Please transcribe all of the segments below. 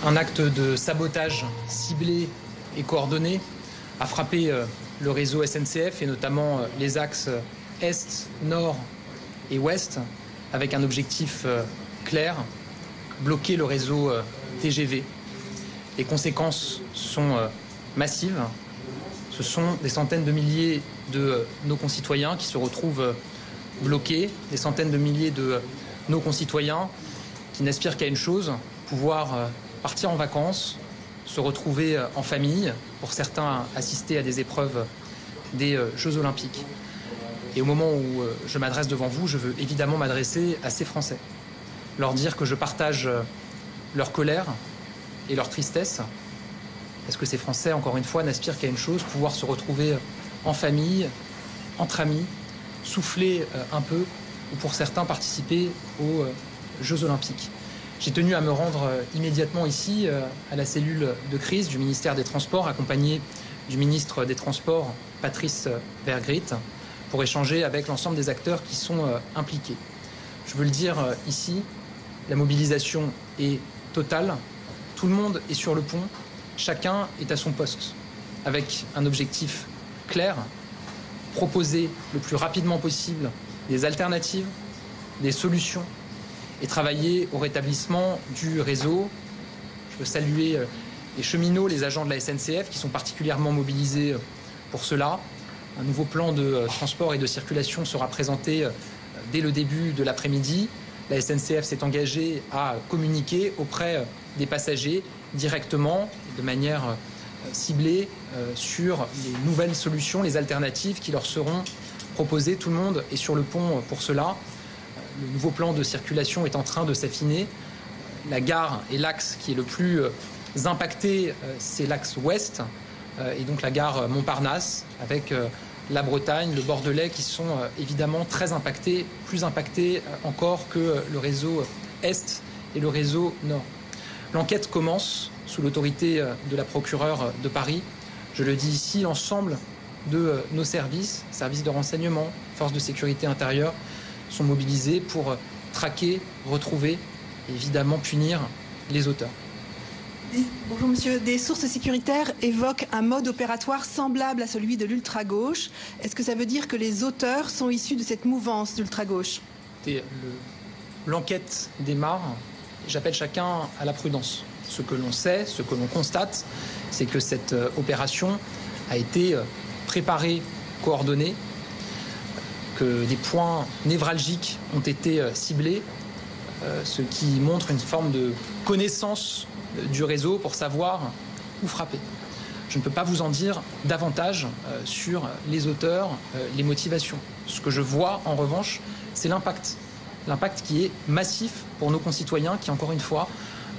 Un acte de sabotage ciblé et coordonné a frappé le réseau SNCF et notamment les axes Est, Nord et Ouest avec un objectif clair, bloquer le réseau TGV. Les conséquences sont massives. Ce sont des centaines de milliers de nos concitoyens qui se retrouvent bloqués, des centaines de milliers de nos concitoyens qui n'aspirent qu'à une chose, pouvoir partir en vacances, se retrouver en famille, pour certains assister à des épreuves des Jeux Olympiques. Et au moment où je m'adresse devant vous, je veux évidemment m'adresser à ces Français, leur dire que je partage leur colère et leur tristesse, parce que ces Français, encore une fois, n'aspirent qu'à une chose, pouvoir se retrouver en famille, entre amis, souffler un peu, ou pour certains participer aux Jeux Olympiques. J'ai tenu à me rendre immédiatement ici, à la cellule de crise du ministère des Transports, accompagné du ministre des Transports, Patrice Vergrit, pour échanger avec l'ensemble des acteurs qui sont impliqués. Je veux le dire ici, la mobilisation est totale, tout le monde est sur le pont, chacun est à son poste, avec un objectif clair, proposer le plus rapidement possible des alternatives, des solutions, et travailler au rétablissement du réseau. Je veux saluer les cheminots, les agents de la SNCF qui sont particulièrement mobilisés pour cela. Un nouveau plan de transport et de circulation sera présenté dès le début de l'après-midi. La SNCF s'est engagée à communiquer auprès des passagers directement, de manière ciblée, sur les nouvelles solutions, les alternatives qui leur seront proposées. Tout le monde est sur le pont pour cela. Le nouveau plan de circulation est en train de s'affiner. La gare et l'axe qui est le plus impacté, c'est l'axe ouest, et donc la gare Montparnasse, avec la Bretagne, le Bordelais, qui sont évidemment très impactés, plus impactés encore que le réseau Est et le réseau Nord. L'enquête commence sous l'autorité de la procureure de Paris. Je le dis ici, l'ensemble de nos services de renseignement, forces de sécurité intérieure, sont mobilisés pour traquer, retrouver et évidemment punir les auteurs. Bonjour monsieur, des sources sécuritaires évoquent un mode opératoire semblable à celui de l'ultra-gauche. Est-ce que ça veut dire que les auteurs sont issus de cette mouvance d'ultra-gauche? L'enquête démarre, j'appelle chacun à la prudence. Ce que l'on sait, ce que l'on constate, c'est que cette opération a été préparée, coordonnée, que des points névralgiques ont été ciblés, ce qui montre une forme de connaissance du réseau pour savoir où frapper. Je ne peux pas vous en dire davantage sur les auteurs, les motivations. Ce que je vois en revanche, c'est l'impact. L'impact qui est massif pour nos concitoyens qui, encore une fois,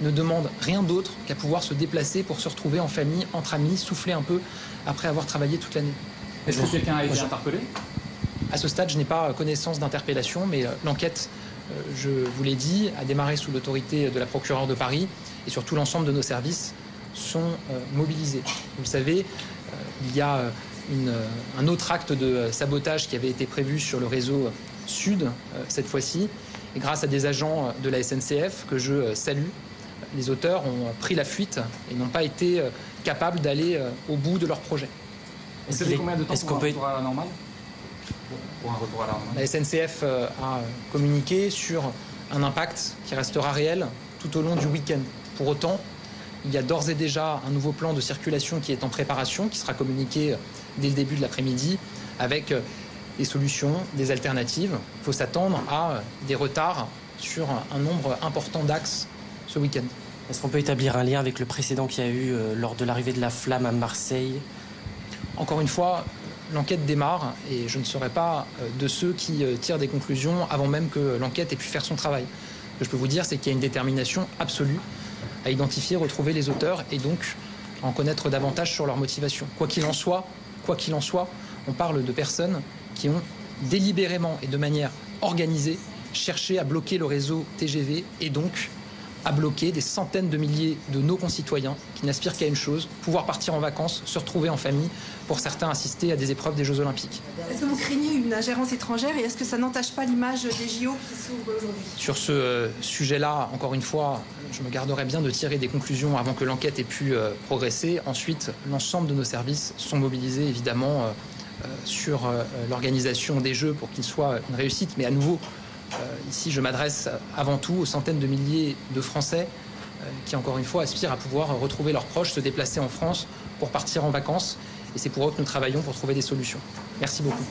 ne demandent rien d'autre qu'à pouvoir se déplacer pour se retrouver en famille, entre amis, souffler un peu après avoir travaillé toute l'année. Est-ce que quelqu'un a été interpellé ? À ce stade, je n'ai pas connaissance d'interpellation, mais l'enquête, je vous l'ai dit, a démarré sous l'autorité de la procureure de Paris et surtout l'ensemble de nos services sont mobilisés. Vous le savez, il y a un autre acte de sabotage qui avait été prévu sur le réseau Sud cette fois-ci. Et grâce à des agents de la SNCF que je salue, les auteurs ont pris la fuite et n'ont pas été capables d'aller au bout de leur projet. Est-ce que combien de temps pour un retour à la normale ? Pour un retour à la normale. La SNCF a communiqué sur un impact qui restera réel tout au long du week-end. Pour autant, il y a d'ores et déjà un nouveau plan de circulation qui est en préparation, qui sera communiqué dès le début de l'après-midi, avec des solutions, des alternatives. Il faut s'attendre à des retards sur un nombre important d'axes ce week-end. Est-ce qu'on peut établir un lien avec le précédent qu'il y a eu lors de l'arrivée de la flamme à Marseille ? Encore une fois, l'enquête démarre et je ne serai pas de ceux qui tirent des conclusions avant même que l'enquête ait pu faire son travail. Ce que je peux vous dire, c'est qu'il y a une détermination absolue à identifier, retrouver les auteurs et donc en connaître davantage sur leur motivation. Quoi qu'il en soit, on parle de personnes qui ont délibérément et de manière organisée cherché à bloquer le réseau TGV et donc à bloquer des centaines de milliers de nos concitoyens qui n'aspirent qu'à une chose, pouvoir partir en vacances, se retrouver en famille, pour certains assister à des épreuves des Jeux Olympiques. Est-ce que vous craignez une ingérence étrangère et est-ce que ça n'entache pas l'image des JO qui s'ouvrent aujourd'hui ? Sur ce sujet-là, encore une fois, je me garderai bien de tirer des conclusions avant que l'enquête ait pu progresser. Ensuite, l'ensemble de nos services sont mobilisés évidemment sur l'organisation des Jeux pour qu'ils soient une réussite. Mais à nouveau, ici, je m'adresse avant tout aux centaines de milliers de Français qui, encore une fois, aspirent à pouvoir retrouver leurs proches, se déplacer en France pour partir en vacances. Et c'est pour eux que nous travaillons pour trouver des solutions. Merci beaucoup.